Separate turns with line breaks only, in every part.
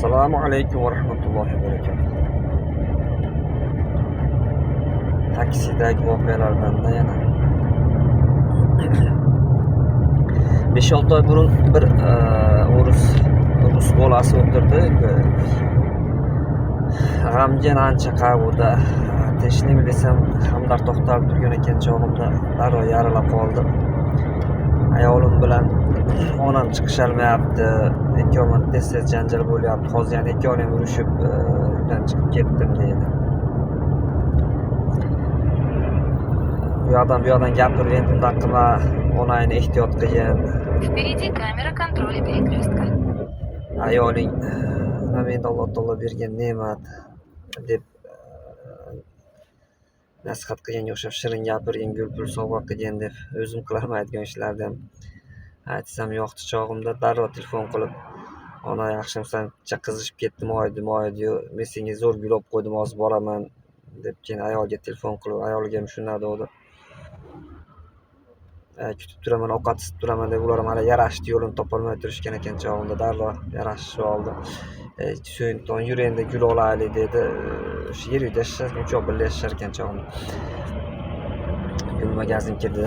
Assalomu alaykum va rahmatullohi va barakatuh. Taksidagi voqealardan yana 5-6 oy burun bir rus bolasi o'tirdi. G'amgin ancha qayg'uda. Tinchlikmi desam, hamdard to'xtalib turgan ekan chog'imda darrov yarilib qoldi. Ayolim bilan onam chiqisholmayapti. Ikkovimiz tez janjal bo'lyapti. Hozir yana ikkovini urishib uydan chiqib ketdim deydi. Bu yoqdan gapirib, endi bunday qilma, onangni ehtiyot qilgin.
Впереди камера контроля перекрестка.
Ayoling endi Alloh taolo bergan ne'mat deb nasihat qilganga o'xshab shirin gapirgin, gul-pul sovg'a qilgin deb o'zim qilolmaydigan ishlarni ham aytsam yo'qdi chog'imda. Darrov telefon qilib, ona yaxshimisan, qizishib ketdim oydi-yu, men senga zo'r gul olib qo'ydim, hozir boraman deb keyin ayolga telefon qilib, ayolga ham shunday dedi. Kutib turaman, ovqat isitib turaman deb ular ham hali yarashdi, yo'lini topolmay turishgan ekan chog'imda. Darrov yarashib oldi. So'yinton yur endi gul olaylik dedi. Shu yer uyda yashashguncha birga yashashar ekan chog'imda. Gul magazin kirdi.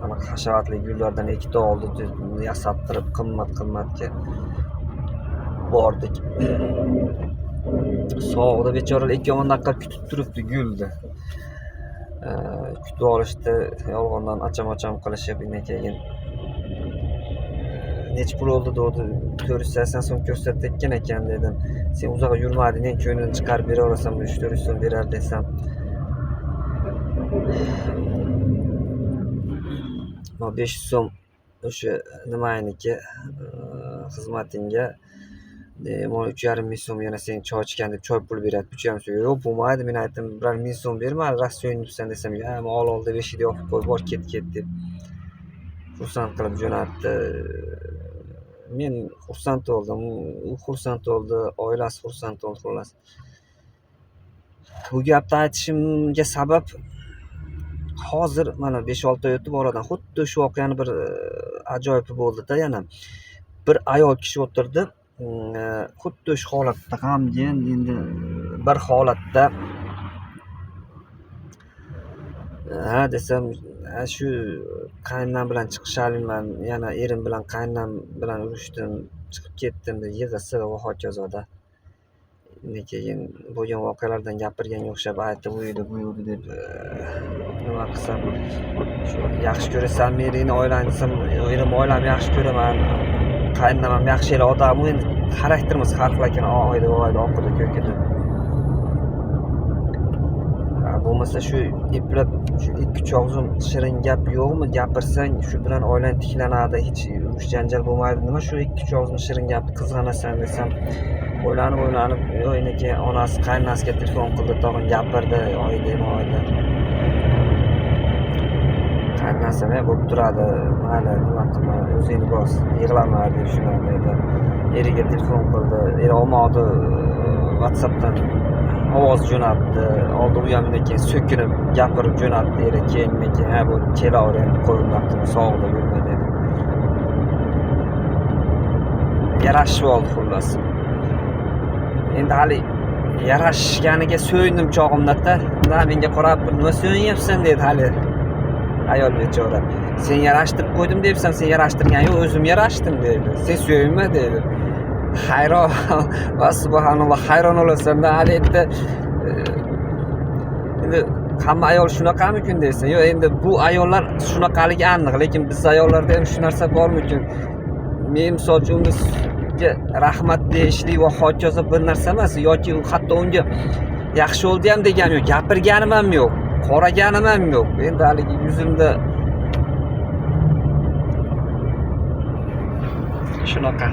Ana hashamatli gullardan ikkita oldi, yasattirib qimmatga bordik. Sovuqda bechoralar ikkovidan kutib turibdi gulni. Kutib olishdi, yolg'ondan acham qilishib, keyin necha pul oldi dedi, 480 so'm ko'rsatgan ekan dedim. Sen uzoq yurmading, men ko'nglini chiqarib bera olasan, 300-400 so'm berar desam. Ma 500 so'm o'sha nimaniki xizmatingga, 3,5 ming so'm yana sen choy ichgan deb choy pul beradi. 3,5 so'm. Yo'q, bo'lmaydi. Men aytdim, 1 ming so'm berma, rost so'yinibsan desam, "Ya, ol deb eshikda yopib qo'y, bor ket" deb xursand qilib jo'natdi. Men xursand bo'ldim, u xursand bo'ldi, oilasi xursand bo'ldi xullas. Bu gapni aytishimga sabab hozir mana 5-6 oy o'tib oradan xuddi shu voqeani bir ajoyibi bo'ldi-da yana. Bir ayol kishi o'tirdi. Xuddi shu holatda g'amgin, endi bir holatda desam, shu qaynonam bilan chiqishalman, yana erim bilan qaynonam bilan urushdim, chiqib ketdim deb yig'isi va hokazoda. Keyin bo'lgan voqealardan gapirganga o'xshab aytib, u edi deb nima qilsam, shu yaxshi ko'rasan meni oilangni desam, erim oilamni yaxshi ko'raman, qaynonam ham yaxshi odam, u endi xarakterimiz har xil ekan, oyda oqida ko'kida. Bo'lmasa shu eplab shu 2-3 og'zim shirin gap yo'qmi, gapirsang shu bilan oilang tiklanadi, hech urush janjal bo'lmaydi. Nima shu 2-3 og'zim shirin gapni qizg'anasan desam, o'ylanib, keyin onasi qaynonasiga telefon qildi, tag'in gapirdi, oyda. Qaynonasi ham bo'lib turadi, mayli, nima qilma, o'zingni bos, yig'lama deb shunday dedi. Eriga telefon qildi, eri olmadi, WhatsAppdan ovoz jo'natdi. Oldi u ham keyin so'kinib gapirib jo'natdi. Eri keyin bu kelaver endi qo'yimdan qilib sog'da yurma dedi. Yarashib oldi xullas. Endi hali yarashganiga so'yindim chog'imda-da. Menga qarab, "Nima so'yinyapsan?" dedi hali. Ayol bechora. "Sen yarashtirib qo'ydim debsan, sen yarashtirgan yo'q, o'zim yarashdim" dedi. "Sen so'yinma" dedi. Hayron va subhanalloh hayron olasan-da, hali endi hamma ayol shunaqamikin deysan. Yo'q, endi bu ayollar shunaqaligi aniq, lekin biz ayollarda ham shu narsa bormikin? Men misol uchun unga rahmat deyishlik va hokazo bir narsa emas, yoki hatto unga yaxshi bo'ldi ham deganim yo'q, gapirganim ham yo'q, qaraganim ham yo'q. Endi haligi yuzimda shunaqa